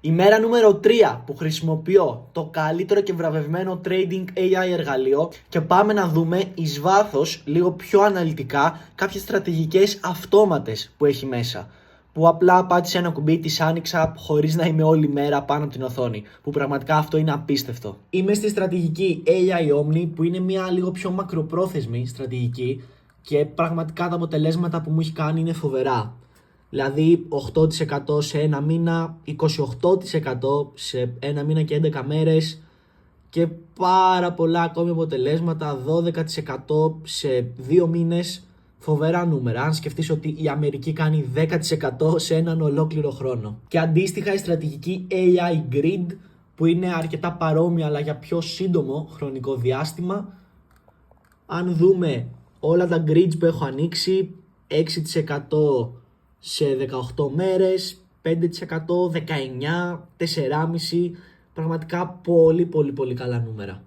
Ημέρα νούμερο 3 που χρησιμοποιώ το καλύτερο και βραβευμένο trading AI εργαλείο και πάμε να δούμε εις βάθος, λίγο πιο αναλυτικά, κάποιες στρατηγικές αυτόματες που έχει μέσα. Που απλά πάτησα ένα κουμπί, τις άνοιξα χωρίς να είμαι όλη μέρα πάνω από την οθόνη. Που πραγματικά αυτό είναι απίστευτο. Είμαι στη στρατηγική AI Omni που είναι μια λίγο πιο μακροπρόθεσμη στρατηγική και πραγματικά τα αποτελέσματα που μου έχει κάνει είναι φοβερά. Δηλαδή 8% σε ένα μήνα, 28% σε ένα μήνα και 11 μέρες και πάρα πολλά ακόμη αποτελέσματα, 12% σε 2 μήνες, φοβερά νούμερα. Αν σκεφτείς ότι η Αμερική κάνει 10% σε έναν ολόκληρο χρόνο. Και αντίστοιχα η στρατηγική AI Grid που είναι αρκετά παρόμοια αλλά για πιο σύντομο χρονικό διάστημα. Αν δούμε όλα τα grids που έχω ανοίξει, 6% σε 18 μέρες, 5%, 19, 4,5, πραγματικά πολύ καλά νούμερα.